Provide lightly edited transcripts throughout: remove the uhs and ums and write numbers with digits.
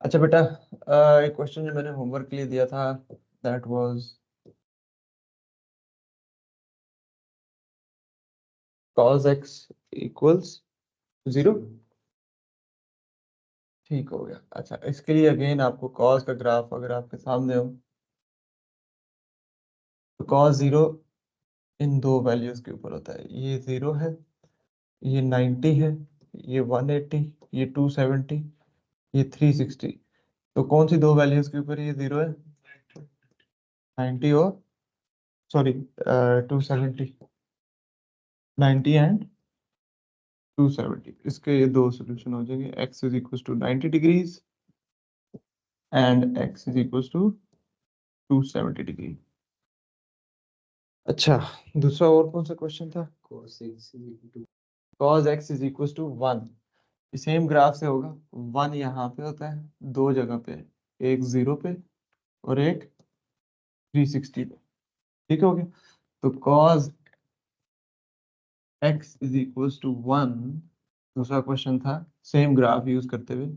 अच्छा बेटा, एक क्वेश्चन जो मैंने होमवर्क के लिए दिया था, that was cos x equals 0। ठीक हो गया। अच्छा, इसके लिए अगेन आपको cos का ग्राफ अगर आपके सामने हो तो cos 0 इन दो वैल्यूज के ऊपर होता है। ये 0 है, ये 90 है, ये 180, ये 270, ये 360। तो कौन सी दो वैल्यूज के ऊपर ये 0 है? 90 और सॉरी 270, 90 एंड 270। इसके ये दो सोल्यूशन हो जाएंगे। x is equal to 90 degrees and x is equal to 270 degree. अच्छा, दूसरा और कौन सा क्वेश्चन था? cos x is equal to 1। Same graph से होगा। 1 यहाँ पे होता है दो जगह पे, एक 0 पे और एक 360 पे। ठीक हो गया। तो cos x is equal to 1, दूसरा क्वेश्चन था सेम ग्राफ यूज करते हुए,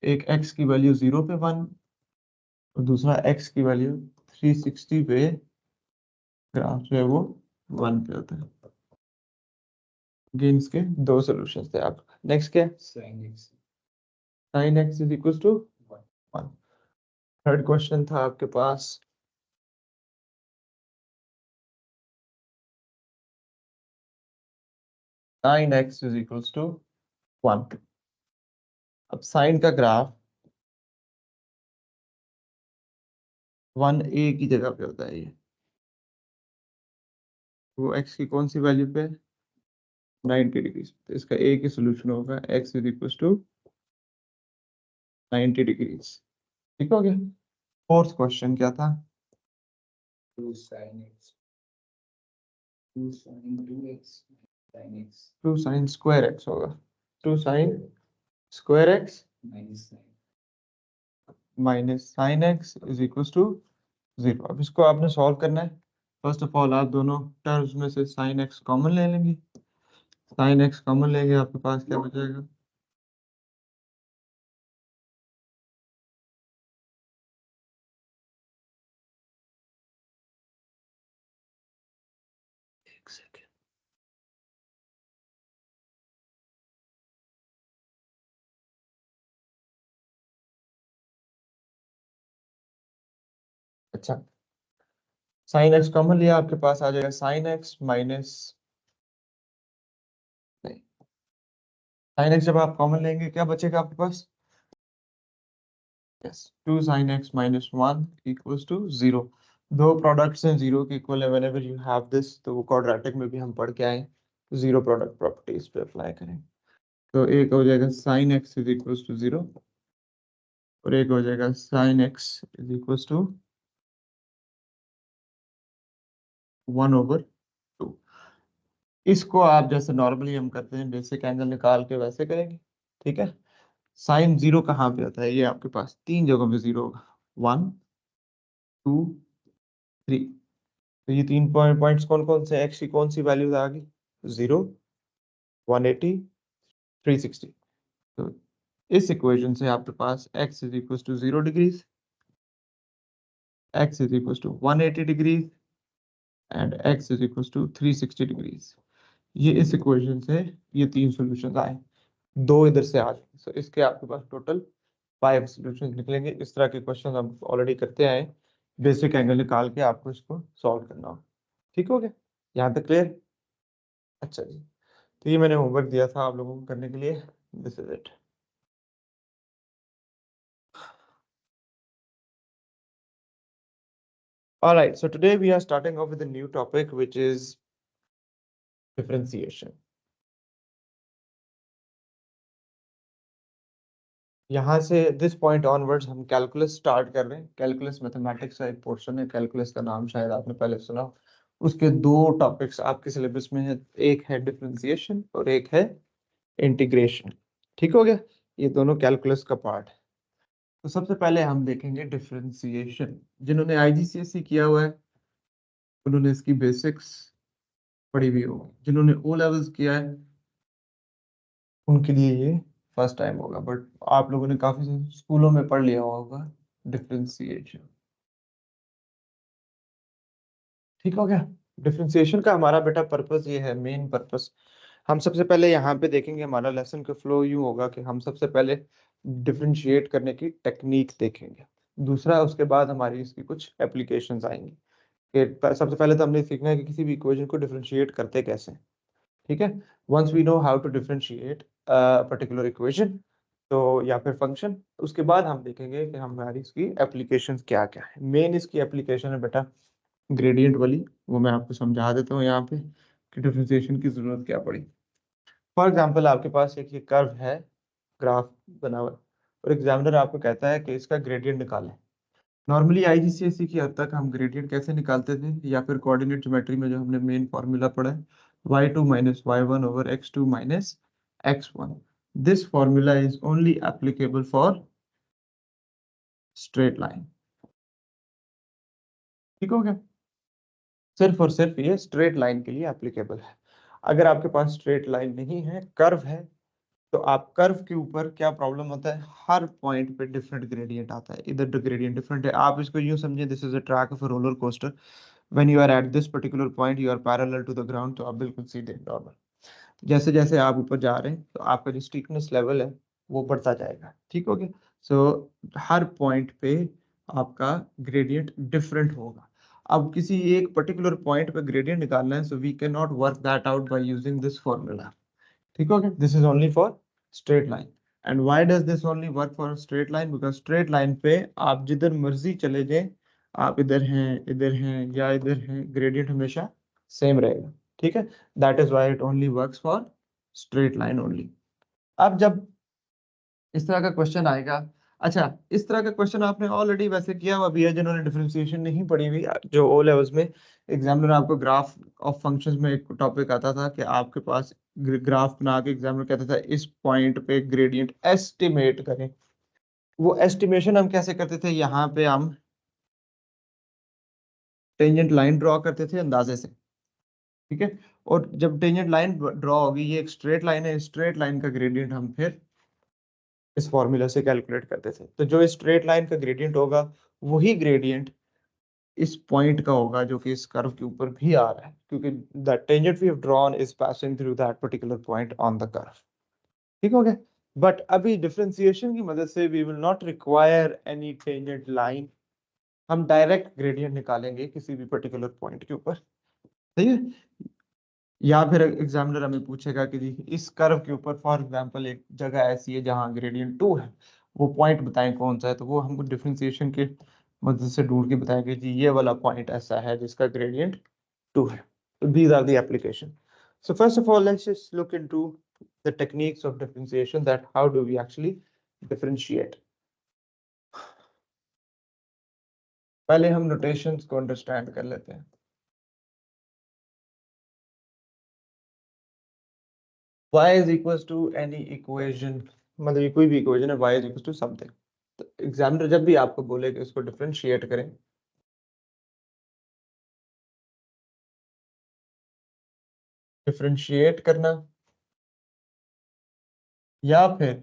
एक x की वैल्यू 0 पे 1 और दूसरा x की वैल्यू 360 पे, ग्राफ जो है वो 1 पे होता है। गेम्स के दो सॉल्यूशंस थे। आप नेक्स्ट क्या? sin x is equal to 1। Third question था आपके पास sin x is equal to 1। अब साइन का ग्राफ 1a की जगह पे होता है। ये वो x की कौन सी वैल्यू पे? 90 डिग्री। तो इसका एक ही सोल्यूशन होगा, x is equal to 90 degrees. ठीक हो गया। फोर्थ क्वेश्चन क्या था? 2 sin x 2 sin 2x sin x 2 sine square x होगा। 2 sine square x minus sine x is equal to 0। अब इसको आपने सॉल्व करना है। फर्स्ट ऑफ ऑल आप दोनों टर्म्स में से साइन x कॉमन ले लेंगे। साइन x कॉमन लेंगे, आपके पास क्या बचेगा? एक सेकेंड। अच्छा, साइन x कॉमन लिया, आपके पास आ जाएगा साइन x माइनस, नहीं, साइन x जब आप कॉमन लेंगे क्या बचेगा आपके पास? Yes, 2 sin x minus 1 equals to 0। दो प्रोडक्ट्स हैं जीरो के इक्वल है। व्हेनेवर यू हैव दिस, तो वो क्वाड्रेटिक में भी हम पढ़ के आए, जीरो प्रोडक्ट प्रॉपर्टीज पे अप्लाई करें। तो एक हो जाएगा sin x is equal to 0 और एक हो जाएगा sin x is equal to 1/2। इसको आप जैसे नॉर्मली हम करते हैं बेसिक एंगल निकाल के वैसे करेंगे। ठीक है। साइन 0 कहाँ पे होता है? ये आपके पास तीन जगहों पे 0 होगा, 1 2 3। तो ये तीन पॉइंट्स कौन कौन से? एक्स की कौन सी वैल्यूज आ गई? 0 180 360। तो इस इक्वेशन से आपके पास x is equal to 0 degrees, x is equal to 180 degrees and x is equal to 360 degrees. ये इस इक्वेशन से ये तीन सॉल्यूशंस आए, दो इधर से आ जाए। सो इसके आपके पास टोटल 5 सॉल्यूशंस निकलेंगे। इस तरह के क्वेश्चन हम ऑलरेडी करते आए, बेसिक एंगल निकाल के आपको इसको सॉल्व करना हो। ठीक हो गया, यहाँ तक क्लियर? अच्छा जी, तो ये मैंने होमवर्क दिया था आप लोगों को करने के लिए। This is it. All right, so today we are starting off with a new topic which is differentiation. यहाँ से दिस पॉइंट ऑनवर्ड्स हम कैलकुलस स्टार्ट कर रहे हैं। कैलकुलस मैथमेटिक्स का एक पोर्शन है। कैलकुलस का नाम शायद आपने पहले सुना हो। उसके दो टॉपिक्स आपके सिलेबस में है, एक है डिफरेंशिएशन और एक है इंटीग्रेशन। ठीक हो गया, ये दोनों कैलकुलस का पार्ट है। तो सबसे पहले हम देखेंगे डिफरेंशिएशन। जिन्होंने आईजीसीएसई किया हुआ है उन्होंने इसकी बेसिक्स पढ़ी हुई होगी। जिन्होंने ओ लेवल्स किया है उनके लिए ये फर्स्ट टाइम होगा, बट आप लोगों ने काफी स्कूलों में पढ़ लिया होगा डिफरेंशिएशन। ठीक हो गया। डिफरेंशिएशन का हमारा बेटा पर्पस ये है, मेन पर्पस। हम सबसे पहले यहाँ पे देखेंगे, हमारा लेसन का फ्लो यूं होगा कि हम सबसे पहले डिफरेंशिएट करने की टेक्निक देखेंगे। दूसरा, उसके बाद हमारी इसकी कुछ एप्लीकेशंस आएंगी। सबसे पहले तो हमने सीखना है कि किसी भी इक्वेशन को डिफरेंशिएट करते कैसे हैं। ठीक है। Once we know how to differentiate particular equation तो या फिर फंक्शन, उसके बाद हम देखेंगे कि हमारी इसकी एप्लीकेशंस क्या क्या है। मेन इसकी एप्लीकेशन है बेटा ग्रेडियंट वाली, वो मैं आपको समझा देता हूँ यहाँ पे कि डिफरेंशिएशन की जरूरत क्या पड़ी। फॉर एग्जाम्पल, आपके पास एक ये कर्व है, ग्राफ बना हुआ है, और एग्जामिनर आपको कहता है कि इसका ग्रेडियंट निकालें। नॉर्मली आईजीसीएसई की हद तक हम ग्रेडियंट कैसे निकालते थे, या फिर कोऑर्डिनेट ज्योमेट्री में जो हमने मेन फॉर्मूला पढ़ा है, y2 minus y1 over x2 minus x1. This formula is only applicable for straight line. ठीक हो गया। सिर्फ और सिर्फ ये स्ट्रेट लाइन के लिए एप्लीकेबल है। अगर आपके पास स्ट्रेट लाइन नहीं है, कर्व है, तो आप कर्व के ऊपर क्या प्रॉब्लम होता है, हर पॉइंट पे डिफरेंट ग्रेडियंट आता है। इधर ग्रेडियंट डिफरेंट है, आप इसको यूं समझें, this is a track of a roller coaster. When you are at this particular point you are parallel to the ground, तो आप बिल्कुल सीधे नॉर्मल। जैसे जैसे आप ऊपर जा रहे हैं तो आपका जो स्टीकनेस लेवल है वो बढ़ता जाएगा। ठीक हो गया। सो हर पॉइंट पे आपका ग्रेडियंट डिफरेंट होगा। अब किसी एक पर्टिकुलर पॉइंट पे ग्रेडियंट निकालना है, so we can not work that out by using this formula. ठीक हो गया। This is only for straight line. And why does this only work for straight line? Because straight line पे आप जिधर मर्जी चले जाएं, आप इधर हैं या इधर हैं, ग्रेडियंट हमेशा सेम रहेगा। ठीक है। That is why it only works for straight line only. अब जब इस तरह का क्वेश्चन आएगा, अच्छा, इस तरह का क्वेश्चन आपने ऑलरेडी वैसे किया हुआ भी है, जिन्होंने डिफरेंशिएशन नहीं पढ़ी हुई, जो ओ लेवल्स में एग्जामिनर आपको ग्राफ ऑफ फंक्शंस में एक टॉपिक आता था कि आपके पास ग्राफ बना के एग्जामिनर कहता था इस पॉइंट पे ग्रेडियंट एस्टिमेट करें। वो एस्टिमेशन हम कैसे करते थे, यहाँ पे हम टेंजेंट लाइन ड्रॉ करते थे अंदाजे से। ठीक है। और जब टेंजेंट लाइन ड्रॉ होगी, ये एक स्ट्रेट लाइन है, स्ट्रेट लाइन का ग्रेडियंट हम फिर इस फॉर्मूला से कैलकुलेट करते थे। तो जो स्ट्रेट लाइन का ग्रेडियंट होगा, वही ग्रेडियंट इस पॉइंट का होगा जो कि इस कर्व के ऊपर भी आ रहा है, क्योंकि the tangent we have drawn is passing through that particular point on the curve. ठीक हो गया। बट अभी डिफरेंशिएशन की मदद से we will not require any tangent line, हम डायरेक्ट ग्रेडियंट निकालेंगे किसी भी पर्टिकुलर पॉइंट के ऊपर। सही है। या फिर एग्जामिनर हमें पूछेगा कि जी इस कर्व के ऊपर फॉर एग्जांपल एक जगह ऐसी है जहां ग्रेडियंट 2 है, वो पॉइंट बताएं कौन सा है, तो वो हमको डिफरेंशिएशन के मदद से ढूंढ के बताएंगे जी ये वाला पॉइंट ऐसा है जिसका ग्रेडियंट 2 है। So these are the application. So first of all, let's just look into the techniques of differentiation, that how do we actually differentiate. पहले हम notations को understand कर लेते हैं। y is equals to any equation, मतलब ये कोई भी इक्वेशन है, y is equals to something। तो एग्जामिनर जब भी आपको बोले कि इसको डिफरेंशिएट करें, डिफरेंशिएट करना या फिर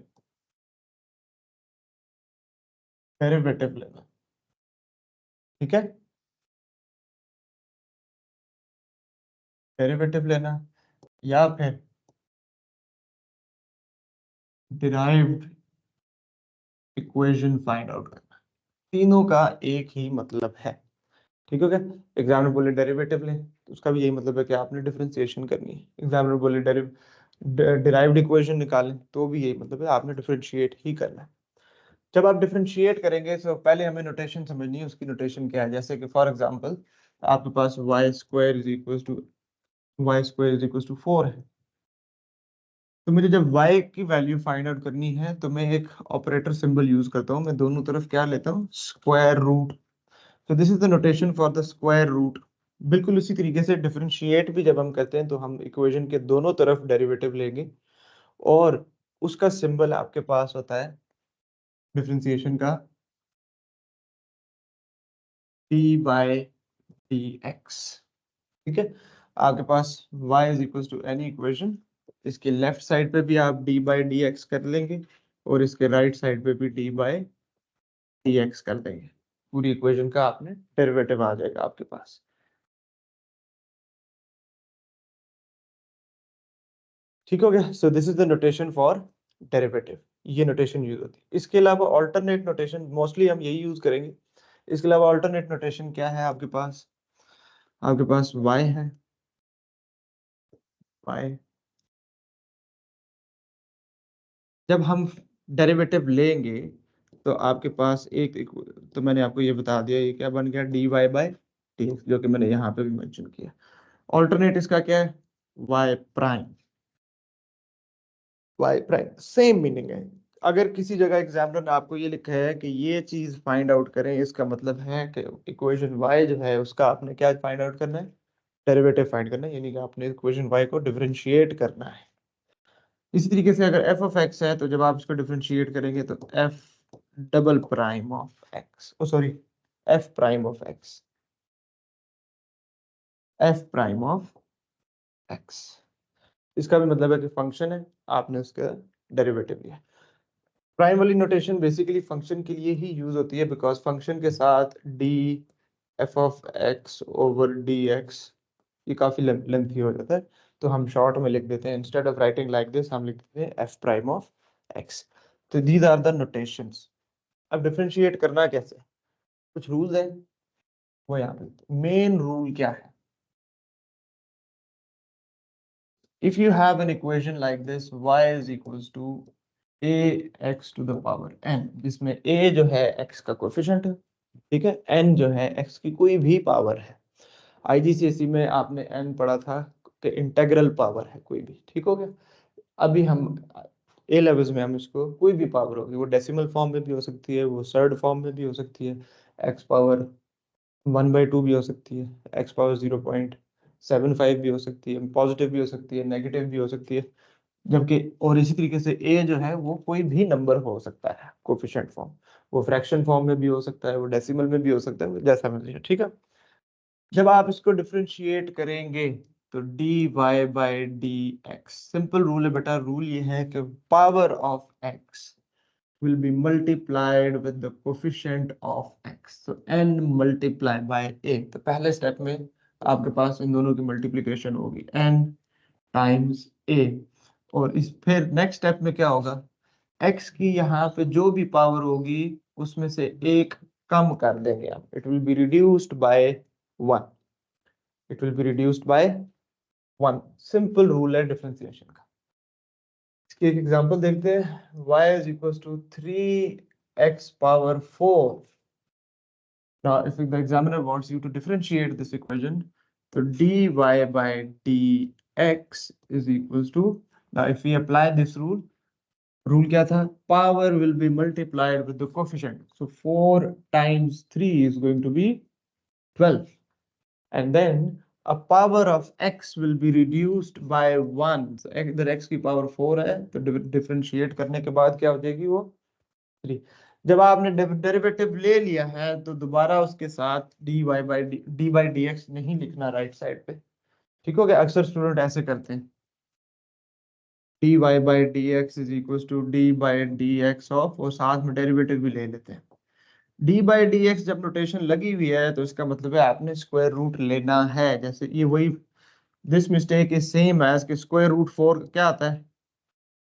डेरिवेटिव लेना। ठीक है। डेरिवेटिव लेना या फिर डिराइव्ड इक्वेशन फाइंड आउट करना, तीनों का एक ही मतलब है। ठीक हो गया। एग्जामिनर बोले डेरिवेटिव लें, तो उसका भी यही मतलब है कि आपने डिफरेंशिएशन करनी है। एग्जामिनर बोले डिराइव्ड इक्वेशन निकालें, तो भी यही मतलब है आपने डिफरेंशिएट ही करना है। जब आप डिफरेंशिएट करेंगे तो पहले हमें नोटेशन समझनी है, उसकी नोटेशन क्या है। जैसे कि फॉर एग्जांपल आपके पास y² = 4 है, तो मुझे जब y की वैल्यू फाइंड आउट करनी है तो मैं एक ऑपरेटर सिंबल यूज करता हूँ, मैं दोनों तरफ क्या लेता हूँ, स्क्वायर रूट। तो this is the notation for the square root. बिल्कुल उसी तरीके से डिफरेंशिएट भी जब हम करते हैं तो हम इक्वेशन के दोनों तरफ डेरिवेटिव लेंगे, और उसका सिंबल आपके पास होता है डिफरेंशिएशन का d/dx। ठीक है। आपके पास y is equals to any equation, इसके लेफ्ट साइड पे भी आप डी बाई डी एक्स कर लेंगे और इसके राइट साइड पे भी डी बाई डी एक्स कर देंगे। पूरी इक्वेशन का आपने डेरिवेटिव आ जाएगा आपके पास। ठीक हो गया। So this is the notation for derivative. ये नोटेशन यूज होती है। इसके अलावा ऑल्टरनेट नोटेशन मोस्टली हम यही यूज करेंगे। इसके अलावा ऑल्टरनेट नोटेशन क्या है आपके पास? आपके पास y है, y जब हम डेरिवेटिव लेंगे तो आपके पास तो मैंने आपको ये बता दिया, ये क्या बन गया, dy बाई डी, जो कि मैंने यहाँ पे भी मेंशन किया। ऑल्टरनेट इसका क्या है? y prime. y prime same meaning है। अगर किसी जगह एग्जामिनर ने आपको ये लिखा है कि ये चीज फाइंड आउट करें, इसका मतलब है कि इक्वेशन y जो है उसका आपने क्या फाइंड आउट करना है? डेरिवेटिव फाइंड करना है, यानी कि आपने इक्वेशन y को डिफरेंशिएट करना है। इसी तरीके से अगर f ऑफ x है तो जब आप इसको डिफरेंशिएट करेंगे तो f double prime of x, oh sorry, f prime of x, f prime of x, इसका भी मतलब है कि फंक्शन है, आपने उसका डेरिवेटिव लिया। प्राइम वाली नोटेशन बेसिकली फंक्शन के लिए ही यूज होती है, बिकॉज फंक्शन के साथ D F of x over D x ये काफी लेंथी हो जाता है, तो हम शॉर्ट में लिख देते हैं, instead of writing like this हम लिख देते हैं एफ प्राइम ऑफ एक्स। तो दीज आर द नोटेशंस। अब डिफरेंशिएट करना कैसे? कुछ रूल्स है, वो यहाँ पे मेन रूल क्या है? If you have an equation like this y is equals to a x to the power n, जिसमें a जो है x का कोएफिशिएंट है, ठीक है, n जो है x की कोई भी पावर है। आईजीसीएसई में आपने n पढ़ा था कि इंटेग्रल पावर है कोई भी, ठीक हो गया। अभी हम ए लेवल्स में हम इसको कोई भी पावर होगी, वो डेसिमल फॉर्म में भी हो सकती है, वो सर्ड फॉर्म में भी हो सकती है, एक्स पावर 1/2 भी हो सकती है, एक्स पावर 0.75 भी हो सकती है, पॉजिटिव भी हो सकती है, नेगेटिव भी हो सकती है, जबकि और इसी तरीके से ए जो है वो कोई भी नंबर हो सकता है कोफिशिएंट फॉर्म, वो फ्रैक्शन फॉर्म में भी हो सकता है, वो डेसिमल में भी हो सकता है, जैसा मर्जी, ठीक है। जब आप इसको डिफरेंशिएट करेंगे तो d y by d x, simple rule है बेटा, रूल ये है कि power of x will be multiplied with the coefficient of x, so n multiply by a। तो पहले स्टेप में आपके पास इन दोनों की मल्टीप्लिकेशन होगी n टाइम्स a, और इस फिर नेक्स्ट स्टेप में क्या होगा, x की यहाँ पे जो भी पावर होगी उसमें से एक कम कर देंगे हम, it will be reduced by 1, it will be reduced by 1। Simple rule है डिफरेंशिएशन का। इसकी एक एग्जांपल देखते हैं, y is equals to 3x power 4। Now, if the examiner wants you to differentiate this equation, so dy by dx is equals to, now if we apply this rule, rule क्या था, power will be multiplied with the coefficient, so 4 times 3 is going to be 12, and then a power of x will be reduced by 1, so इधर x की power 4 है तो differentiate करने के बाद क्या हो जाएगी वो 3। जब आपने डेरिवेटिव ले लिया है तो दोबारा उसके साथ डी बाई डी एक्स नहीं लिखना राइट साइड पे, ठीक हो गया। अक्सर स्टूडेंट ऐसे करते हैं, d y by d x is equal to d by d x of, और साथ में डेरिवेटिव भी ले लेते हैं। डी बाई डी एक्स जब नोटेशन लगी हुई है तो इसका मतलब है आपने स्क्वायर रूट लेना है, जैसे ये वही, this mistake is same as कि स्क्वायर रूट 4 क्या आता है,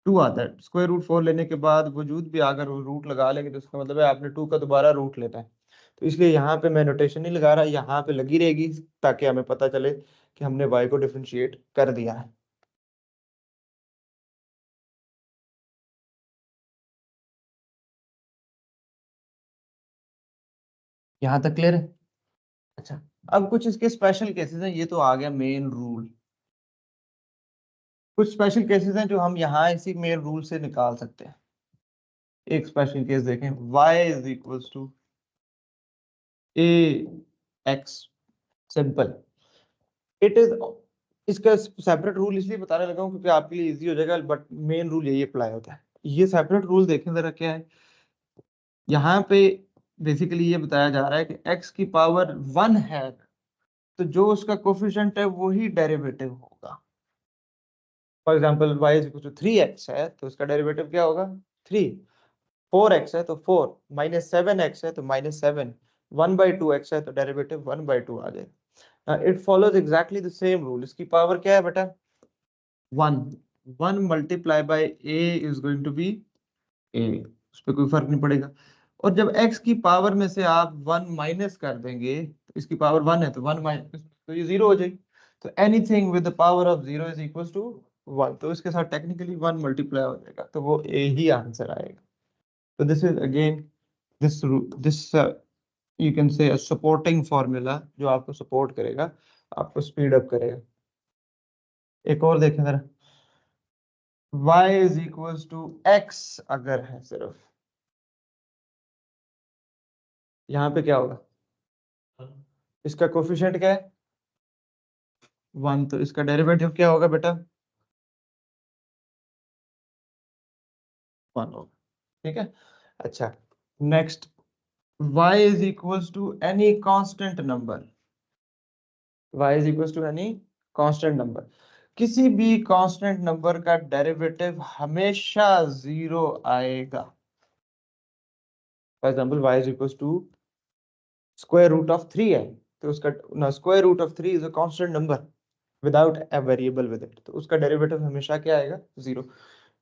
2 आता है। स्क्वायर रूट 4 लेने के बाद वजूद भी अगर रूट लगा लेंगे तो इसका मतलब है आपने 2 का दोबारा रूट लेना है। तो इसलिए यहाँ पे मैं नोटेशन नहीं लगा रहा, यहाँ पे लगी रहेगी ताकि हमें पता चले कि हमने y को डिफरेंशिएट कर दिया है। यहाँ तक क्लियर है? अच्छा, अब कुछ इसके स्पेशल केसेस हैं, ये तो आ गया मेन रूल। कुछ स्पेशल केसेस हैं जो हम यहाँ इसी मेन रूल से निकाल सकते हैं। एक स्पेशल केस देखें, y is equals to a x, simple, it is, इसका सेपरेट रूल इसलिए बताने लगा हूँ क्योंकि आपके लिए इजी हो जाएगा, बट मेन रूल यही अप्लाई होता है। ये सेपरेट रूल देखें जरा क्या है, यहाँ पे बेसिकली ये बताया जा रहा है कि x की पावर 1 है तो जो उसका कोफिशिएंट है वही डेरिवेटिव होगा। For example y is equal to 3x है तो उसका डेरिवेटिव क्या होगा 3, 4x है तो 4, -7x है तो -7, 1/2x है तो डेरिवेटिव 1/2 आ जाएगा। It follows exactly the same rule. इसकी पावर क्या है बेटा 1, 1 multiply by a is going to be a, उस पर कोई फर्क नहीं पड़ेगा। और जब x की पावर में से आप 1 माइनस कर देंगे तो इसकी पावर 1 है तो 1 माइनस तो ये 0 हो जाएगी। तो anything with the power of 0 is equal to 1, तो इसके साथ टेक्निकली 1 मल्टीप्लाई हो जाएगा तो वो a ही आंसर आएगा। तो this is again this you can say a supporting formula जो आपको सपोर्ट करेगा, आपको स्पीड अप करेगा। एक और देखें जरा, y is equal to x अगर है सिर्फ, यहाँ पे क्या होगा इसका कोफिशिएंट क्या है 1, तो इसका डेरिवेटिव क्या होगा बेटा 1 होगा। ठीक है। अच्छा next, y is equal to any constant number, y is equal to any constant number, किसी भी कांस्टेंट नंबर का डेरिवेटिव हमेशा 0 आएगा। For example y is equal to square root of 3 है तो उसका ना square root of 3 is a constant number without a variable with it, तो उसका डेरिवेटिव हमेशा क्या आएगा 0।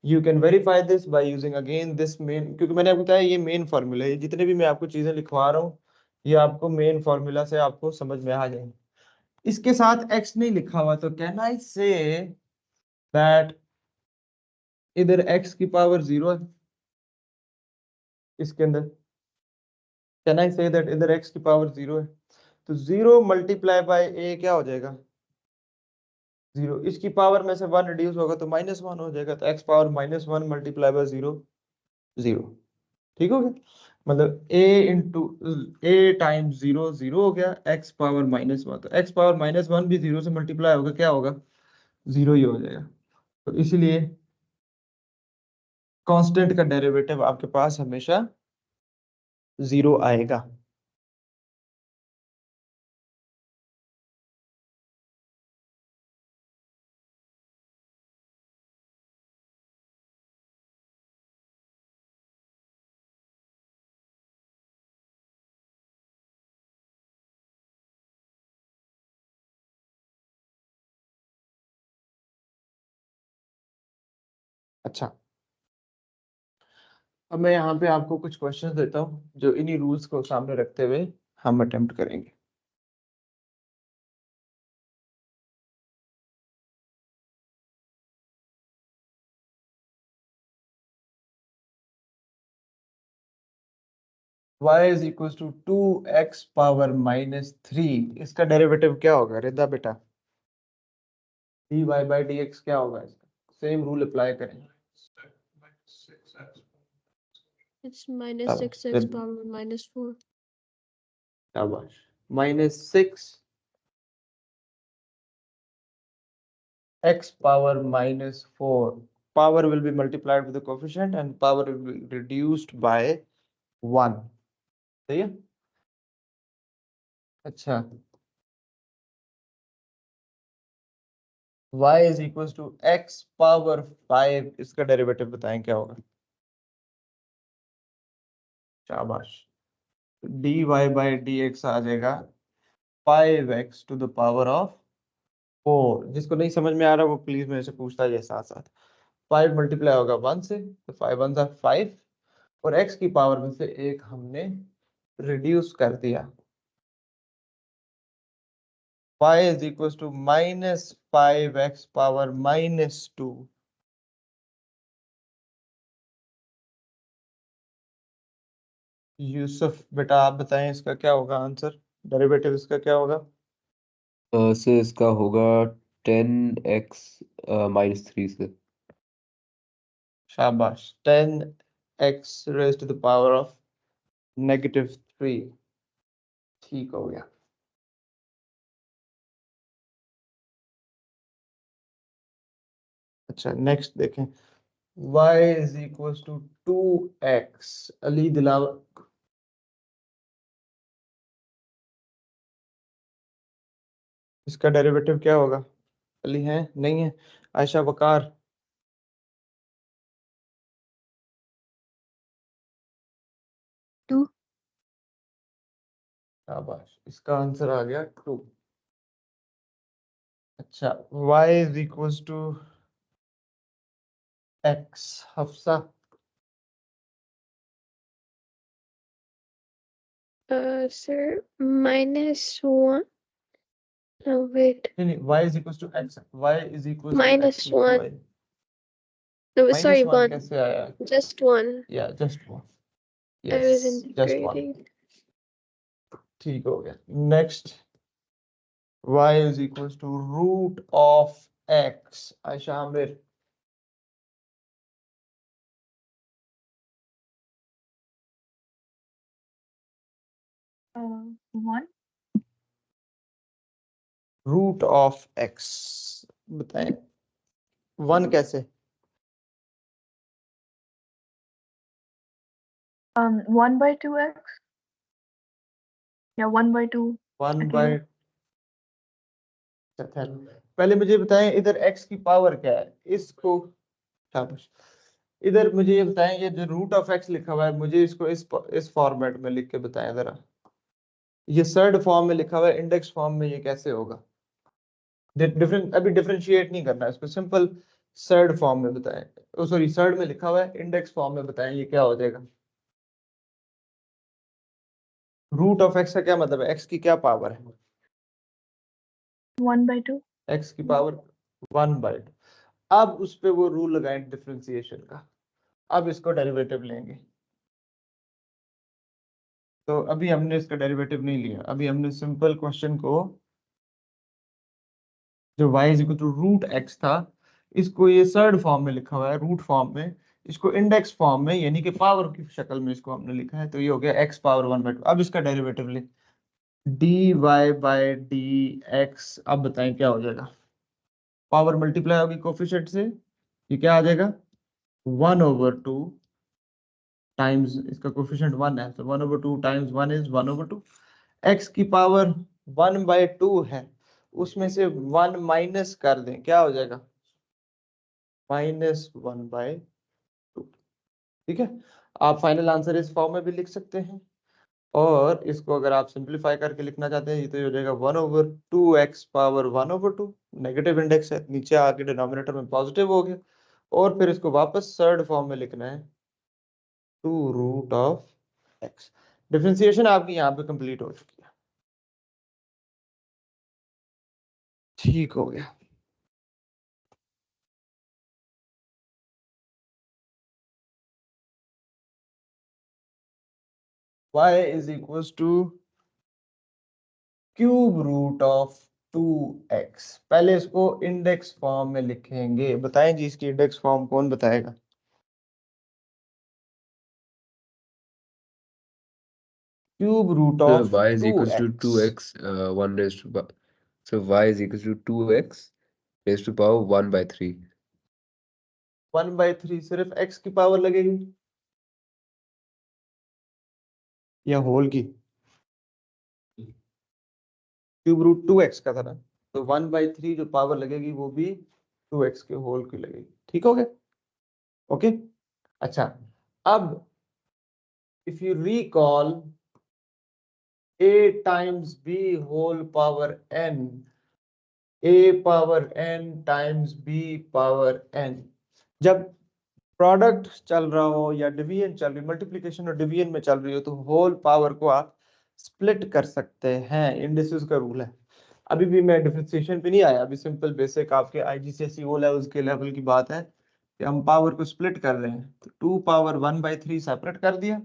You can verify this by using again this main, क्योंकि मैंने आपको बताया ये मेन फॉर्मूला है, जितने भी मैं आपको चीजें लिखवा रहा हूँ ये आपको मेन फॉर्मूला से आपको समझ में आ जाएंगे। इसके साथ x नहीं लिखा हुआ तो कैन आई से दैट इधर x की पावर 0 है, इसके अंदर कैन आई से दैट इधर x की पावर 0 है, तो 0 मल्टीप्लाई बाय a क्या हो जाएगा 0, इसकी पावर में से 1 रिड्यूस होगा तो -1 हो जाएगा, तो x पावर -1 मल्टीप्लाई बाय 0 0। ठीक हो गया, मतलब a इंटू a टाइम्स 0 0 हो गया, x पावर -1, तो x पावर -1 भी 0 से मल्टीप्लाई होगा क्या होगा 0 ही हो जाएगा। तो इसीलिए कांस्टेंट का डेरिवेटिव आपके पास हमेशा 0 आएगा। अच्छा अब मैं यहाँ पे आपको कुछ क्वेश्चंस देता हूँ जो इन्हीं रूल्स को सामने रखते हुए हम अटेम्प्ट करेंगे। y is equal to 2x power -3, इसका डेरिवेटिव क्या होगा रिदा बेटा dy बाई dx क्या होगा, इसका सेम रूल अप्लाई करेंगे। It's minus 6x power -4. शाबाश, -6 x power -4, power will be multiplied with the coefficient and power will be reduced by 1, सही है। अच्छा y is equals to x power 5, इसका derivative बताएं क्या होगा। शाबाश, dy by dx आ जाएगा 5x to the power of 4। जिसको नहीं समझ में आ रहा वो प्लीज मेरे से पूछता है साथ साथ। 5 मल्टीप्लाई होगा 1 से तो 5 1 जा 5, और x की पावर में से एक हमने रिड्यूस कर दिया, y is equals to -5x power -2। Yusuf बेटा आप बताएं इसका क्या होगा आंसर, डेरिवेटिव इसका क्या होगा। से इसका होगा 10x -3 से। शाबाश, 10x raise to the power of -3, ठीक हो गया। अच्छा नेक्स्ट देखें, y is equals to 2x, Ali Dilawar इसका डेरिवेटिव क्या होगा, अली है नहीं है, आयशा वकार, टू। शाबाश, इसका आंसर आ गया 2। अच्छा, y is equals to x, Hafsa. Sir, -1. No, wait. नहीं, y is equals to x, y is equals to x -1. लिखा हुआ है। No, sorry, -1 1. कैसे आया? Just 1. या just 1, I was yes just 1, integrating. ठीक हो गया। Next, y is equals to root of x, Ayesha Aamir. One. Root of x बताएं, 1 कैसे? 1/2x. या 1/2. 1 अकेले। बाय, पहले मुझे बताएं इधर x की पावर क्या है, इसको शाबाश। इधर मुझे ये बताएं, ये जो रूट ऑफ x लिखा हुआ है, मुझे इसको इस फॉर्मेट में लिख के बताएं जरा। ये सर्ड फॉर्म में लिखा हुआ है, इंडेक्स फॉर्म में ये कैसे होगा? डिफरेंट, अभी डिफरेंशिएट नहीं करना है इसको, सिंपल सर्ड फॉर्म में बताएं। ओ सॉरी, सर्ड में लिखा हुआ है, इंडेक्स फॉर्म में बताएं ये क्या हो जाएगा। रूट ऑफ x का क्या मतलब है, x की क्या पावर है? 1/2. x की पावर 1/2। अब उस पे वो रूल लगाएं डिफरेंशिएशन का। अब इसको डेरिवेटिव लेंगे, तो अभी हमने इसका डेरिवेटिव नहीं लिया, अभी हमने सिंपल क्वेश्चन को, जो y is equal to root x था, इसको ये सर्ड फॉर्म में लिखा हुआ है, रूट फॉर्म में, इसको इंडेक्स फॉर्म में यानी कि पावर की शक्ल में इसको हमने लिखा है, तो ये हो गया x पावर 1/2। अब इसका डेरिवेटिव ले, dy बाय dx। अब बताएं क्या हो जाएगा, पावर मल्टीप्लाई होगी कोफिशिएंट से, ये क्या आ जाएगा 1/2 टाइम्स, इसका कोफिशिएंट 1 है, तो 1/2 टाइम्स 1 इज 1/2। x की पावर 1/2 है, उसमें से 1 माइनस कर दें, क्या हो जाएगा -1/2। ठीक है, आप फाइनल आंसर इस फॉर्म में भी लिख सकते हैं, और इसको अगर आप सिंपलीफाई करके लिखना चाहते हैं, ये तो ये हो जाएगा 1/2x पावर 1/2। नेगेटिव इंडेक्स है, नीचे आके डिनोमिनेटर में पॉजिटिव हो गया, और फिर इसको वापस सर्ड फॉर्म में लिखना है, 2√x। डिफरेंशिएशन आपकी यहाँ पे कंप्लीट हो चुकी है, ठीक हो गया। y is equals to cube root of 2x। पहले इसको इंडेक्स फॉर्म में लिखेंगे, बताएं जी इसकी इंडेक्स फॉर्म कौन बताएगा? Cube root So of y is equals to 2x 2x 1 raised to power. So y is equals to 2x raised to power 1/3. 1/3 सिर्फ x की पावर लगेगी या होल की? क्यूब रूट 2x का था ना, तो 1/3 जो पावर लगेगी वो भी 2x के होल की लगेगी, ठीक हो गया, ओके। अच्छा, अब if you recall a times b whole power n, a पावर n times b power n, जब प्रोडक्ट चल रहा हो या डिवीजन चल रही, मल्टीप्लिकेशन और डिवीजन में चल रही हो, तो होल पावर को आप स्प्लिट कर सकते हैं, इंडिसेस का रूल है। अभी भी मैं डिफरेंशिएशन पे नहीं आया, अभी सिंपल बेसिक आपके आईजीसीएसई ओ लेवल्स के लेवल की बात है कि हम पावर को स्प्लिट कर रहे हैं, तो 2 पावर 1/3 सेपरेट कर दिया,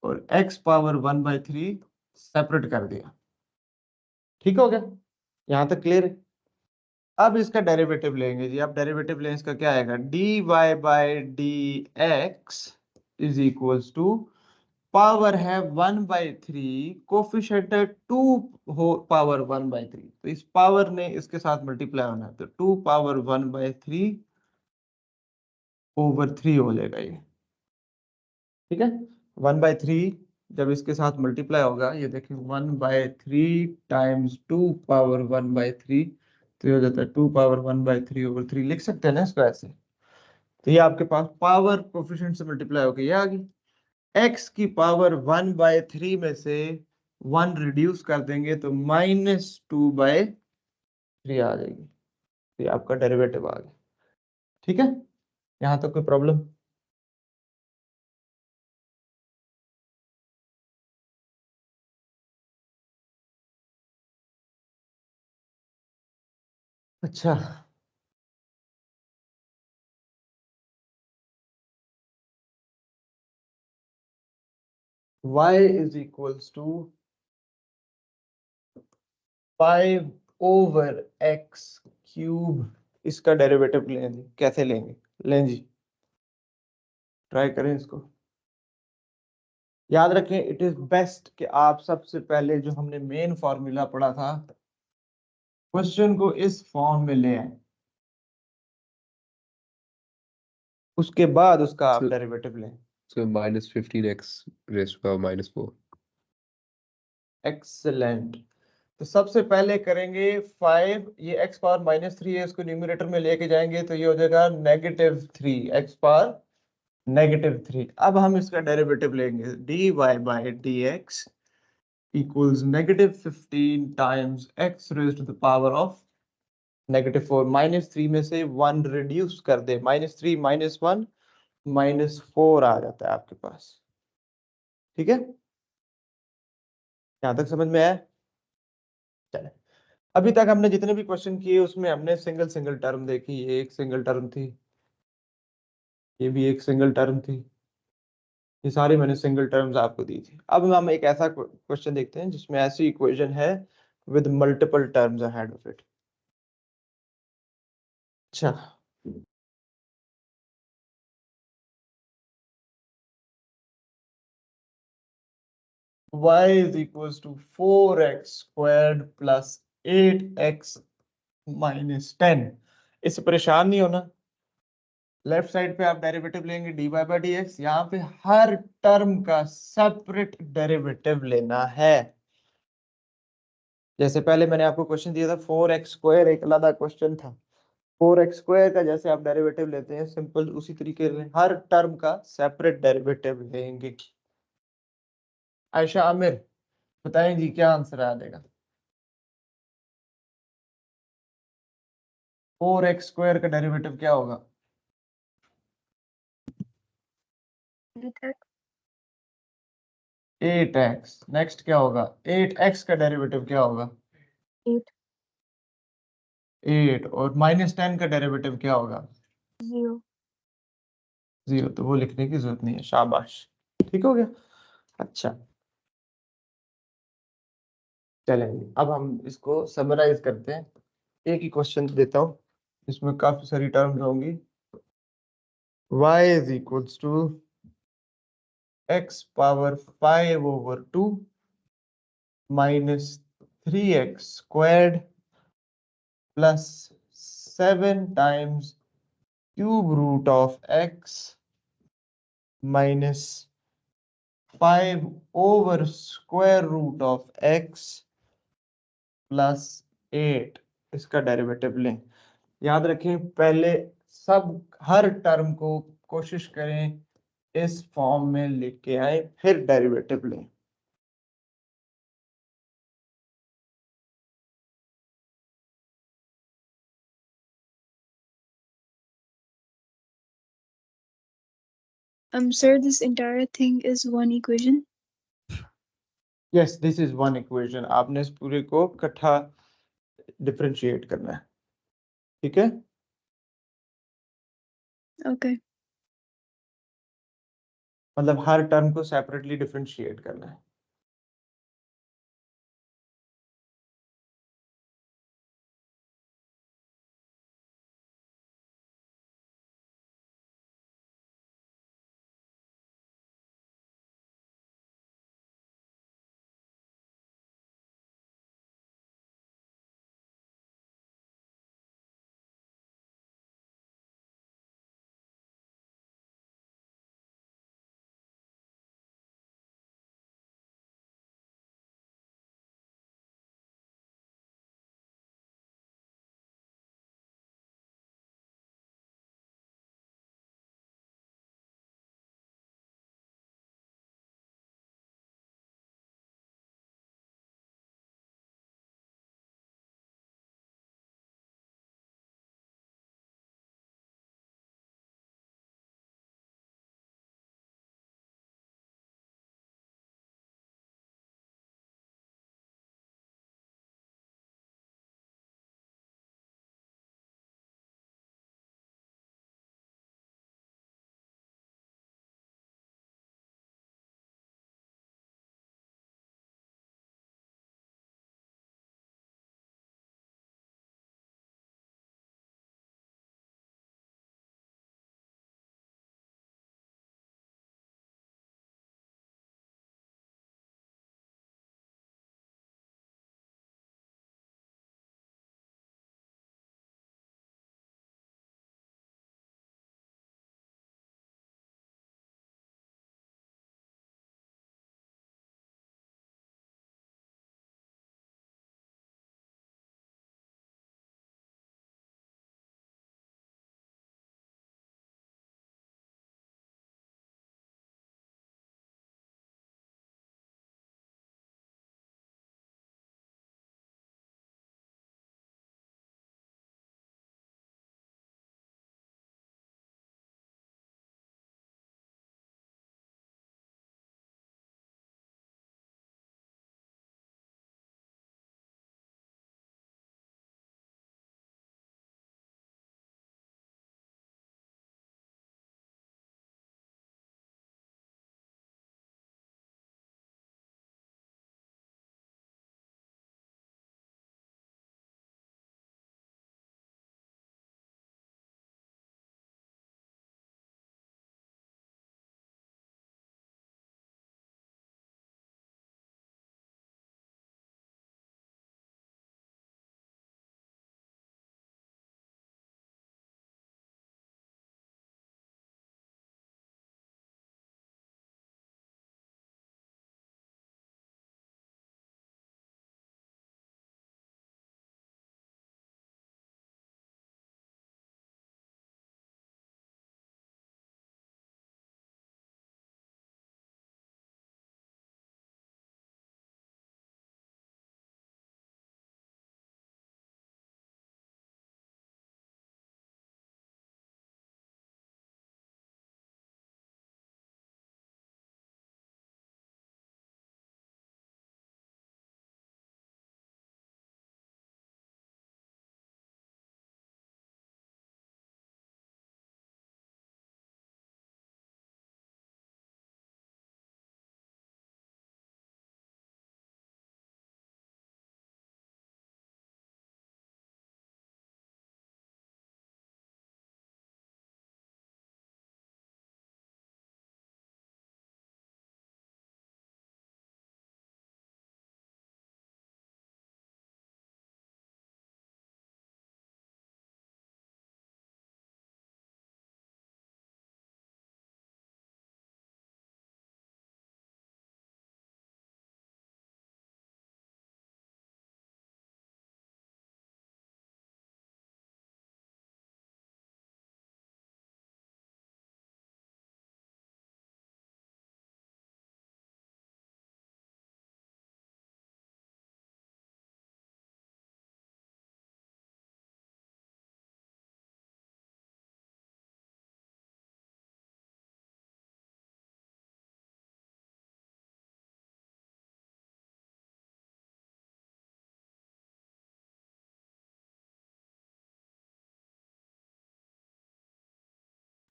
और x पावर 1/3 सेपरेट कर दिया, ठीक हो गया, यहाँ तक क्लियर है। अब इसका डेरिवेटिव लेंगे जी, आप डेरिवेटिव लें, इसका क्या आएगा, dy bye dx is equals to, power है 1/3, कोफिशिएंट है 2 हो पावर 1/3, तो इस पावर ने इसके साथ मल्टीप्लाई होना है, तो 2 पावर 1/3 ओवर 3 हो जाएगा ये, ठीक है। 1/3 जब इसके साथ मल्टीप्लाई होगा, ये देखिए 1/3 टाइम्स 2 पावर 1/3, तो ये हो जाता है 2 पावर 1/3/3 लिख सकते हैं ना इसको ऐसे। तो ये आपके पास पावर कोफिशिएंट से मल्टीप्लाई होकर ये आ गई। x की पावर 1/3 में से 1 रिड्यूस कर देंगे तो -2/3 आ जाएगी। तो ये आपका डेरिवेटिव आ गया। ठीक है, यहाँ तक कोई प्रॉब्लम? अच्छा, y is equals to 5/x³। इसका डेरिवेटिव लें जी, कैसे लेंगे? लें जी, ट्राई करें इसको। याद रखें, इट इज बेस्ट कि आप सबसे पहले जो हमने मेन फॉर्मूला पढ़ा था, क्वेश्चन को इस फॉर्म में ले आए, उसके बाद उसका आप So- डेरिवेटिव लें। So -15x raised to power -4. Excellent. तो सबसे पहले करेंगे 5, ये x पावर -3 है, इसको न्यूमरेटर में लेके जाएंगे तो ये हो जाएगा -3, x पावर -3। अब हम इसका डेरिवेटिव लेंगे, dy/dx equals -15 times x raised to the power of -4। -3 में से 1 रिड्यूस कर दे, -3 -1 -4 आ जाता है आपके पास। ठीक है, यहां तक समझ में आया? चले, अभी तक हमने जितने भी क्वेश्चन किए उसमें हमने सिंगल सिंगल टर्म देखी। ये एक सिंगल टर्म थी, ये भी एक सिंगल टर्म थी, ये सारी मैंने सिंगल टर्म्स आपको दी थी। अब हम एक ऐसा क्वेश्चन देखते हैं जिसमें ऐसी इक्वेशन है with multiple terms ahead of it. अच्छा, y is equals to 4x² plus 8x minus 10। इससे परेशान नहीं होना। लेफ्ट साइड पे आप डेरिवेटिव लेंगे dy/dx, यहाँ पे हर टर्म का सेपरेट डेरिवेटिव लेना है। जैसे पहले मैंने आपको क्वेश्चन दिया था 4x², एक अलग क्वेश्चन था। 4x² का जैसे आप डेरिवेटिव लेते हैं सिंपल उसी तरीके से हर टर्म का सेपरेट डेरिवेटिव लेंगे। आयशा आमिर बताएं जी, क्या आंसर आ जाएगा? 4x² का डेरिवेटिव क्या होगा? 8x 8x। नेक्स्ट क्या होगा? 8x का डेरिवेटिव क्या होगा? 8 8। और -10 का डेरिवेटिव क्या होगा? 0 0। तो वो लिखने की जरूरत नहीं है, शाबाश, ठीक हो गया। अच्छा, चलेंगे अब हम इसको समराइज करते हैं। एक ही क्वेश्चन देता हूँ, इसमें काफी सारी टर्म्स होंगी। y is equals to x power 5/2 minus 3x² plus 7 times cube root of x minus 5/square root of x plus 8। इसका डेरिवेटिव लें। याद रखें, पहले सब हर टर्म को कोशिश करें इस फॉर्म में लेके आए, फिर डेरिवेटिव लें। Sir, this entire thing is one equation. Yes, this is one equation. आपने इस पूरे को इकट्ठा डिफरेंशिएट करना है। ठीक है, Okay. मतलब हर टर्म को सेपरेटली डिफरेंशिएट करना है।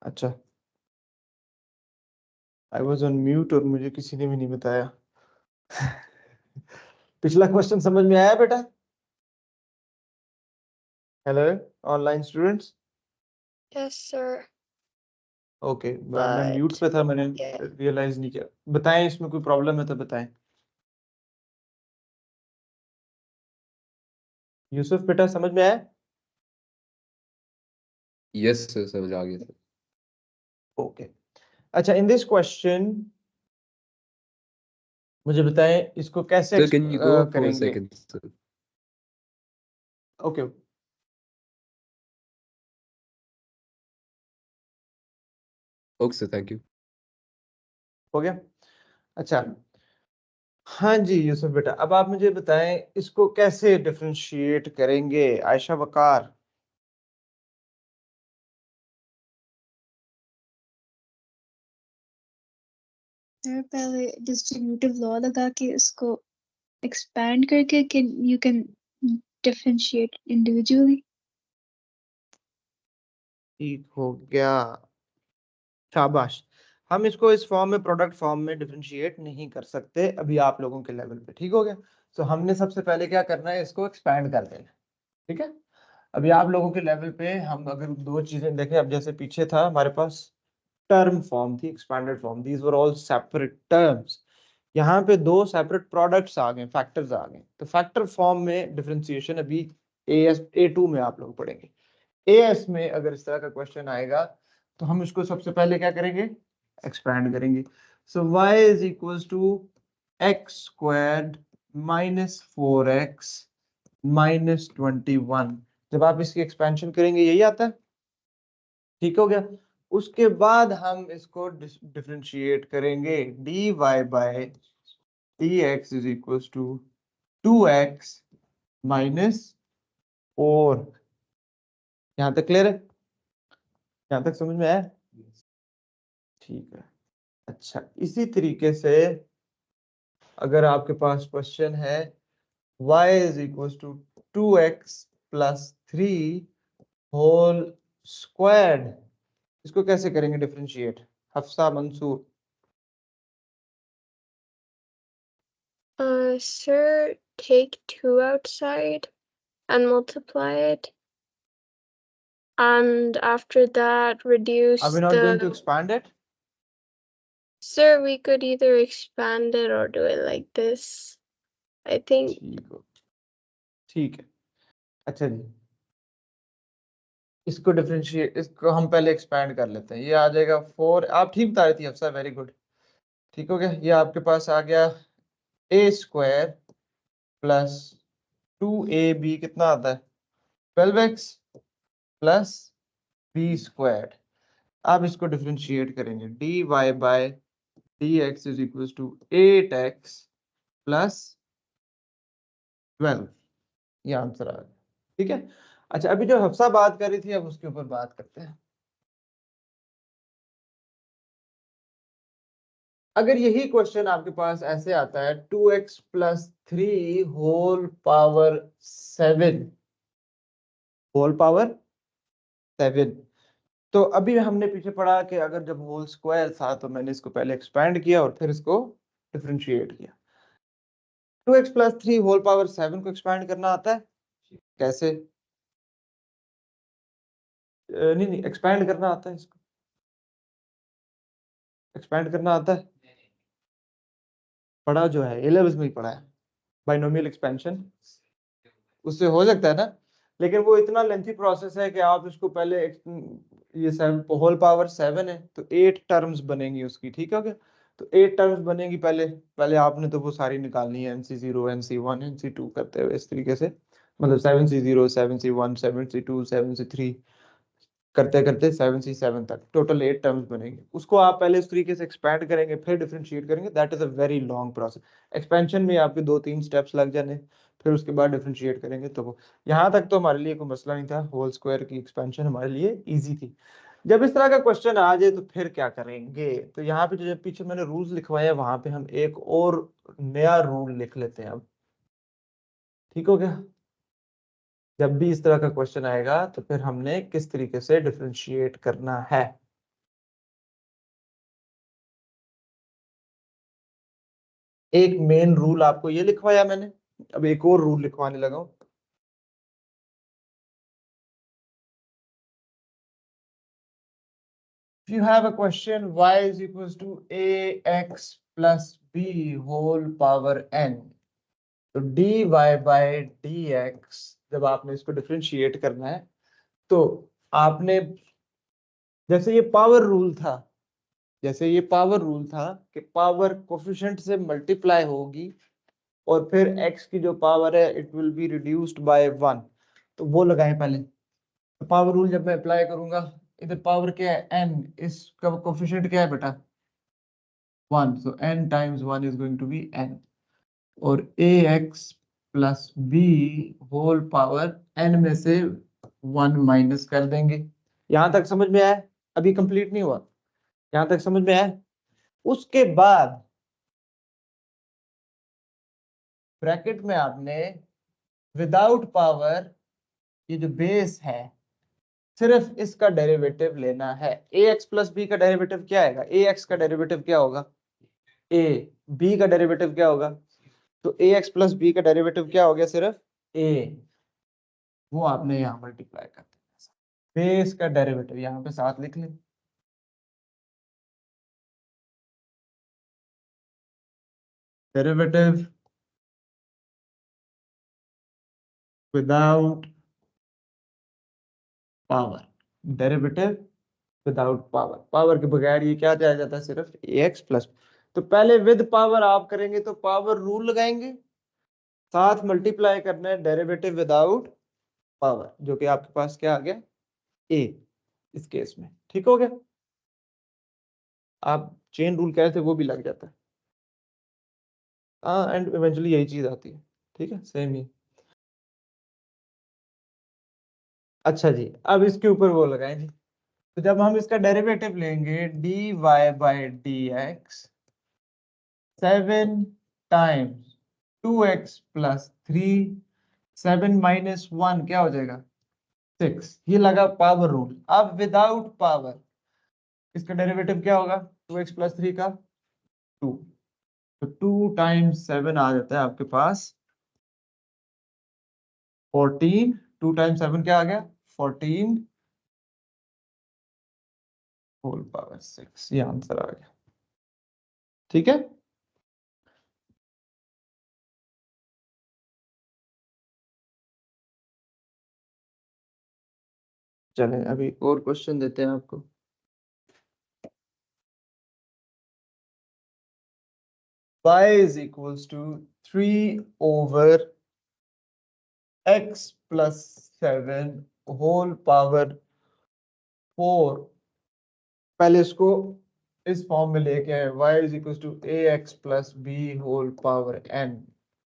अच्छा, आई वॉज ऑन म्यूट और मुझे किसी ने भी नहीं बताया। पिछला क्वेश्चन समझ में आया बेटा? Hello online students. Yes, sir. Okay, मैं म्यूट But पे था, मैंने yeah. रियलाइज नहीं किया। बताएं, इसमें कोई प्रॉब्लम है तो बताएं। यूसुफ बेटा समझ में आया? यस सर, समझ आ गया सर। ओके, अच्छा, इन दिस क्वेश्चन मुझे बताएं इसको कैसे sir can you go for करेंगे। Second sir? Okay, okay sir, thank you. हो गया। अच्छा, हाँ जी यूसुफ बेटा, अब आप मुझे बताएं इसको कैसे डिफरेंशिएट करेंगे। आयशा वकार। सर पहले डिस्ट्रीब्यूटिव लॉ लगा के इसको एक्सपैंड करके यू कैन डिफरेंशिएट इंडिविजुअली। ठीक हो गया, शाबाश। हम इसको इस फॉर्म में, प्रोडक्ट फॉर्म में डिफरेंशिएट नहीं कर सकते अभी आप लोगों के लेवल पे। ठीक हो गया। तो हमने सबसे पहले क्या करना है, इसको एक्सपैंड कर देना। ठीक है, अभी आप लोगों के लेवल पे हम अगर दो चीजें देखें, अब जैसे पीछे था हमारे पास टर्म फॉर्म थी, expanded form, these were all separate terms. यहाँ पे दो सेपरेट प्रोडक्ट्स आ गए, फैक्टर्स आ गए। तो फैक्टर फॉर्म में डिफरेंशिएशन अभी A2 में आप लोग पढ़ेंगे। AS में अगर इस तरह का क्वेश्चन आएगा तो हम इसको सबसे पहले क्या करेंगे, एक्सपैंड करेंगे। So y is equal to x squared minus 4x minus 21। जब आप इसकी एक्सपेंशन करेंगे यही आता है। ठीक हो गया। उसके बाद हम इसको डिफरेंशिएट करेंगे, dy bye dx is equal to 2x minus 4। यहां तक क्लियर है? यहां तक समझ में आया? ठीक है। अच्छा, इसी तरीके से अगर आपके पास क्वेश्चन है y is equal to 2x plus 3 whole squared, इसको कैसे करेंगे differentiate? Hafsa, Mansoor. Sir, take 2 outside and multiply it. And after that, reduce Are we not going to the. expand it? Sir, we could either expand it or do it like this. I think. ठीक हो, ठीक है। अच्छा जी, इसको differentiate, इसको हम पहले expand कर लेते हैं। ये आ जाएगा 4, आप ठीक बता रही थी अफसा, वेरी गुड। ठीक हो गया। ये आपके पास आ गया a स्क्वायर प्लस 2ab कितना आता है, 12x प्लस b स्क्वायर। आप इसको डिफरेंशिएट करेंगे, dy bye dx is equal to 8x plus 12। ये आंसर आ गया। ठीक है। अच्छा, अभी जो हफ्सा बात कर रही थी, अब उसके ऊपर बात करते हैं। अगर यही क्वेश्चन आपके पास ऐसे आता है 2x plus 3 whole power 7, whole power 7, तो अभी हमने पीछे पढ़ा कि अगर जब होल स्क्वायर था तो मैंने इसको पहले एक्सपैंड किया और फिर इसको डिफरेंशिएट किया। 2x प्लस 3 होल पावर 7 को एक्सपैंड करना आता है कैसे? नहीं नहीं, एक्सपैंड करना आता है, इसको एक्सपैंड करना आता है। पढ़ा जो है, ए लेवल्स में ही पढ़ा है, बाइनोमियल एक्सपेंशन, उससे हो सकता है ना। लेकिन वो इतना लेंथी प्रोसेस है कि आप इसको पहले ये 7 होल पावर 7 है तो 8 टर्म्स बनेंगी उसकी। ठीक है क्या? तो 8 टर्म्स बनेगी, पहले पहले आपने तो वो सारी निकालनी है, NC0 NC1 NC2 करते हुए इस तरीके से, मतलब 7C0 7C1 7C2 7C3 करते करते 7C7 तक टोटल 8 टर्म्स बनेंगे। उसको आप पहले इस तरीके से एक्सपैंड करेंगे फिर डिफरेंशिएट करेंगे। That is a very long process. Expansion में आपके 2-3 स्टेप्स लग जाने, फिर उसके बाद डिफरेंशिएट करेंगे। तो यहाँ तक तो हमारे लिए कोई मसला नहीं था, होल स्क्वायर की एक्सपेंशन हमारे लिए इजी थी। जब इस तरह का क्वेश्चन आ जाए तो फिर क्या करेंगे? तो यहाँ पे जो पीछे मैंने रूल्स लिखवाए हैं वहां पे हम एक और नया रूल लिख लेते हैं अब। ठीक हो गया? जब भी इस तरह का क्वेश्चन आएगा तो फिर हमने किस तरीके से डिफरेंशिएट करना है। एक मेन रूल आपको ये लिखवाया मैंने, अब एक और रूल लिखवाने लगा हूं। If you have a question y is equals to ax plus b whole power n, तो dy by dx जब आपने इसको डिफरेंशिएट करना है तो आपने, जैसे ये पावर रूल था, जैसे ये पावर रूल था कि पावर कोफिशिएंट से मल्टीप्लाई होगी और फिर x की जो पावर है it will be reduced by 1, तो वो लगाएं पहले। तो पावर रूल जब मैं अप्लाई करूंगा, इधर पावर क्या है n, इसका कोफिशिएंट क्या है बेटा 1, so n times 1 is going to be n, और ax plus b whole power n में से 1 माइनस कर देंगे। यहां तक समझ में आया? अभी कंप्लीट नहीं हुआ, यहां तक समझ में आया? उसके बाद ब्रैकेट में आपने विदाउट पावर, ये जो बेस है, सिर्फ इसका डेरिवेटिव लेना है। ax प्लस बी का डेरिवेटिव क्या आएगा? ax का डेरिवेटिव क्या होगा? a, b का डेरिवेटिव क्या होगा? तो ax प्लस बी का डेरिवेटिव क्या हो गया? सिर्फ a, वो आपने यहाँ मल्टीप्लाई कर देना। बेस का डेरिवेटिव यहाँ पे साथ लिख लें, derivative without power, derivative without power, power के बगैर ये क्या जाया जाता है? सिर्फ ax प्लस। तो पहले विद पावर आप करेंगे तो पावर रूल लगाएंगे, साथ मल्टीप्लाई करना है डेरिवेटिव विदाउट पावर, जो कि आपके पास क्या आ गया? a इस केस में। ठीक हो गया? आप चेन रूल कह रहे थे वो भी लग जाता है, हाँ, एंड इवेंचुअली यही चीज आती है। ठीक है, सेम ही। अच्छा जी, अब इसके ऊपर वो लगाएं जी। तो जब हम इसका डेरिवेटिव लेंगे dy bye dx 7 times 2x plus 3, 7 minus 1 क्या हो जाएगा? 6, ये लगा पावर रूल। अब विदाउट पावर इसका डेरिवेटिव क्या होगा? 2x प्लस 3 का 2, तो 2 टाइम्स 7 आ जाता है आपके पास 14, 2 टाइम्स 7 क्या आ गया? 14 होल पावर 6, ये आंसर आ गया। ठीक है, चलें अभी और क्वेश्चन देते हैं आपको। y is equals to 3 over x plus 7 whole power 4, पहले इसको इस फॉर्म में लेके आए, y is equals to ax plus b whole power n,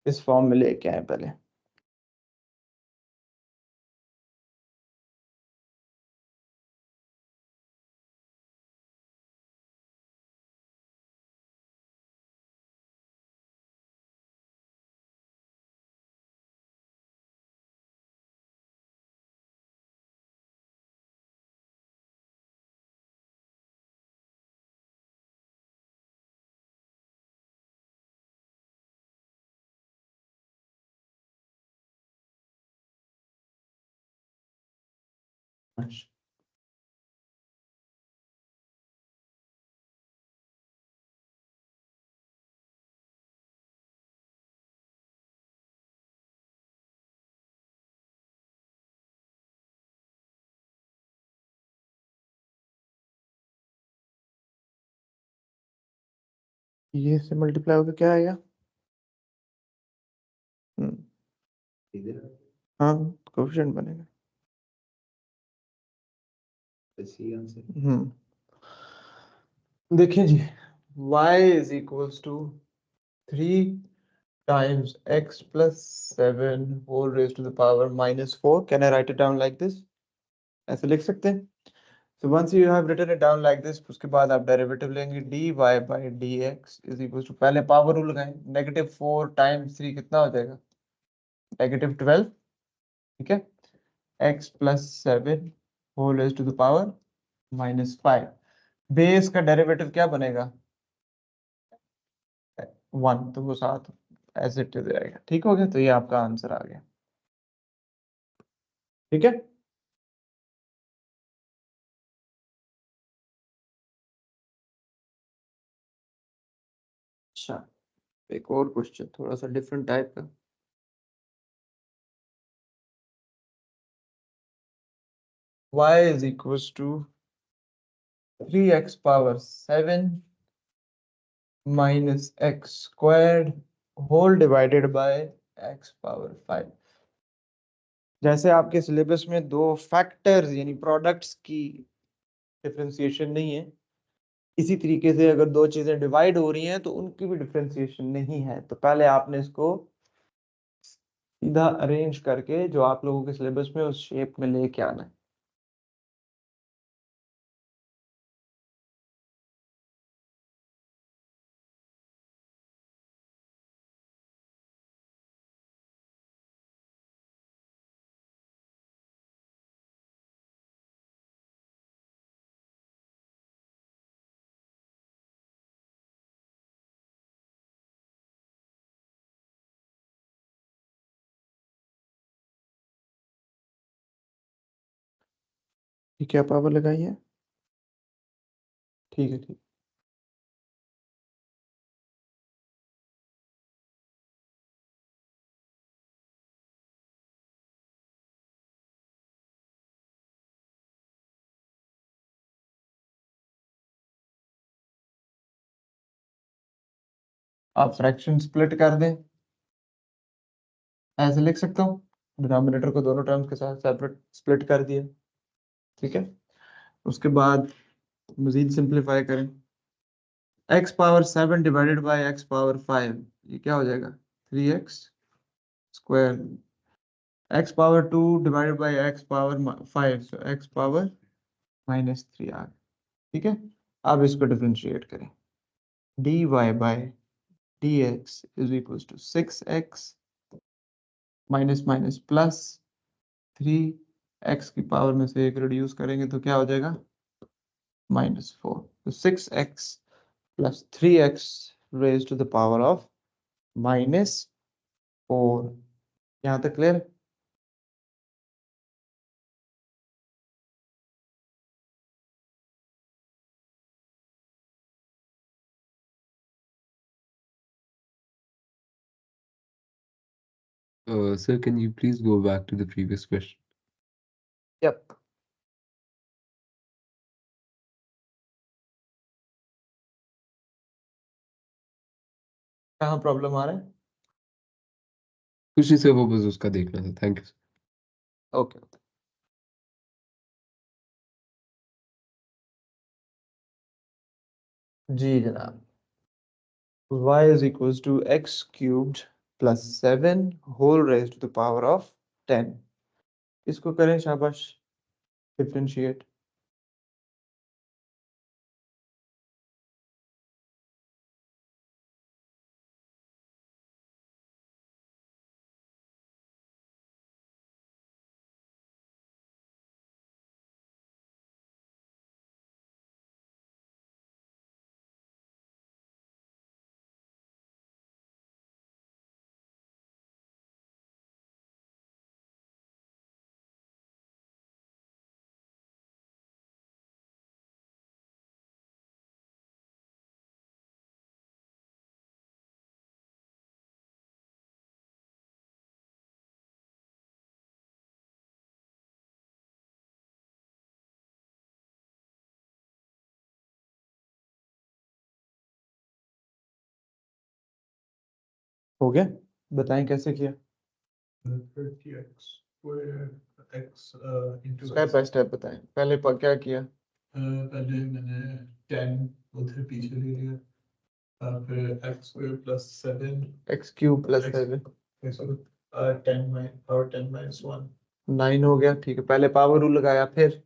इस फॉर्म में लेके आए पहले। ये से मल्टीप्लाई होकर क्या आएगा? इधर हाँ, कोएफिशिएंट बनेगा। सही आंसर। देखिए जी, y is equals to 3 times x plus 7 whole raised to the power minus 4. Can I write it down like this? ऐसे लिख सकते हैं। So once you have written it down like this, उसके बाद आप डेरिवेटिव लेंगे dy by dx is equals to, पहले power rule लगाएं, -4 times 3 कितना हो जाएगा? -12। ठीक है, x plus 7 whole raised to the power -5। Base का डेरिवेटिव क्या बनेगा? 1, तो वो 7 एज इट इज रहेगा। ठीक हो गया, तो ये आपका आंसर आ गया। ठीक है, अच्छा एक और क्वेश्चन थोड़ा सा डिफरेंट टाइप का। y is equals to 3x power 7 minus x squared whole divided by x power 5। जैसे आपके सिलेबस में दो फैक्टर्स यानी प्रोडक्ट्स की डिफरेंशिएशन नहीं है, इसी तरीके से अगर दो चीजें डिवाइड हो रही हैं तो उनकी भी डिफरेंशिएशन नहीं है। तो पहले आपने इसको सीधा अरेंज करके जो आप लोगों के सिलेबस में उस शेप में लेके आना है। ठीक है, पावर लगाइए। ठीक है, ठीक। आप फ्रैक्शन स्प्लिट कर दें, ऐसे लिख सकता हूँ, डिनोमिनेटर को दोनों टर्म्स के साथ सेपरेट स्प्लिट कर दिया। ठीक है, उसके बाद मजीद सिंप्लीफाई करें। x power 7 divided by x power 5, ये क्या हो जाएगा? 3x square. x power 2 divided by x power 5, so x power -3 आ गया। ठीक है, अब इसको डिफरेंशिएट करें। dy bye dx is equals to 6x minus minus plus 3, x की पावर में से एक रिड्यूस करेंगे तो क्या हो जाएगा? -4। तो 6x plus 3x raise to the power of -4। यहाँ तक clear? Sir, can you please go back to the previous question? Yep. कहाँ प्रॉब्लम आ रहा है? कुछ नहीं सर, वो बस उसका देखना था। Thank you. ओके। जी जनाब, y is equals to x cubed plus 7 whole raised to the power of 10। इसको करें शाबाश डिफरेंशिएट। हो गया, बताएं कैसे किया? 30x square x into step by step बताएं। पहले क्या किया? पहले मैंने 10 उधर पीछे ले लिया, फिर x square plus 7 x cube plus X- 7 10 minus 1, 9 हो गया। ठीक है, पहले पावर रूल लगाया, फिर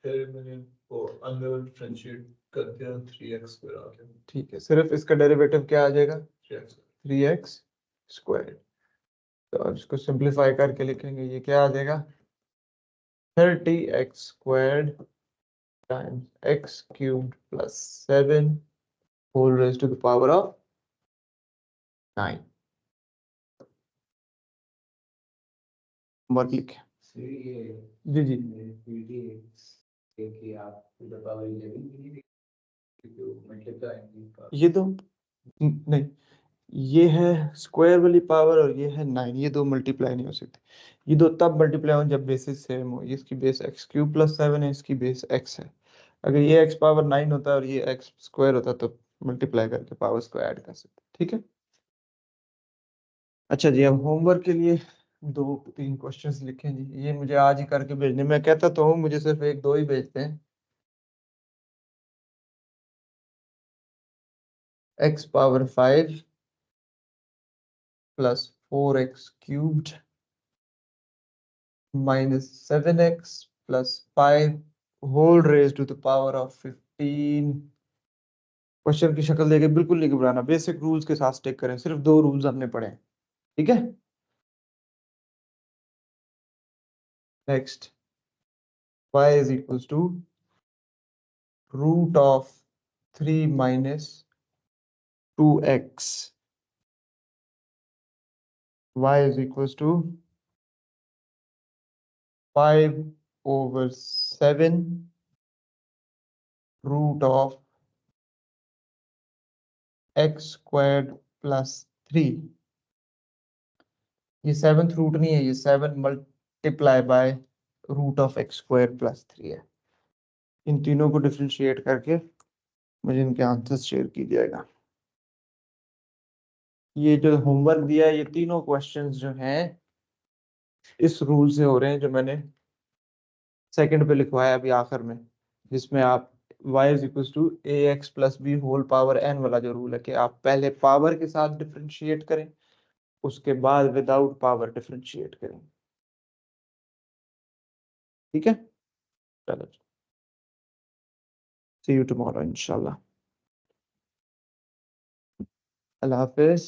मैंने वो अंदर डिफरेंशिएट कर दिया, 3x square आ गया। ठीक है, सिर्फ इसका डेरिवेटिव क्या आ जाएगा? 3x 3x square. तो अब इसको सिंप्लीफाई करके लिखेंगे, ये क्या आ जाएगा? 30x squared times x cubed plus 7 whole raise to the power of 9 work लिखे जी जी ये तो नहीं, ये है स्क्वायर वाली पावर और ये है 9, ये दो मल्टीप्लाई नहीं हो सकते। ये दो तब मल्टीप्लाई हो जब बेसिस सेम हो। इसकी बेस एक्स क्यूब प्लस 7 है, इसकी बेस एक्स है। अगर ये एक्स पावर 9 होता है और ये एक्स स्क्वायर होता तो मल्टीप्लाई करके पावर्स को ऐड कर सकते। ठीक है, अच्छा जी, अब होमवर्क के लिए 2-3 क्वेश्चंस लिखें जी। ये मुझे आज ही करके भेजने, मैं कहता तो हूँ मुझे सिर्फ 1-2 ही भेजते हैं। x power 5 plus 4x cubed minus 7x plus 5 whole raise to the power of 15। Question की शक्ल देके बिल्कुल नहीं घबराना, बेसिक रूल्स के साथ स्टिक करें, सिर्फ 2 रूल्स हमने पढ़े हैं। ठीक है, next y is equals to root of 3 minus 2x, y is equals to 5 over 7 root of x squared plus 3। ये 7th रूट नहीं है, ये 7 multiply by root of x square plus 3 है। इन तीनों को डिफरेंशिएट करके मुझे इनके आंसर्स शेयर कीजिएगा। ये जो होमवर्क दिया है, ये तीनों क्वेश्चंस जो हैं इस रूल से हो रहे हैं जो मैंने सेकंड पे लिखवाया अभी आखिर में, जिसमें आप y is equal to a x plus b whole power n वाला जो रूल है कि आप पहले पावर के साथ डिफरेंशिएट करें, उसके बाद विदाउट पावर डिफरेंशिएट करें। ठीक है, चलो, सी यू टुमारो इंशाल्लाह। अल्लाह हाफिज।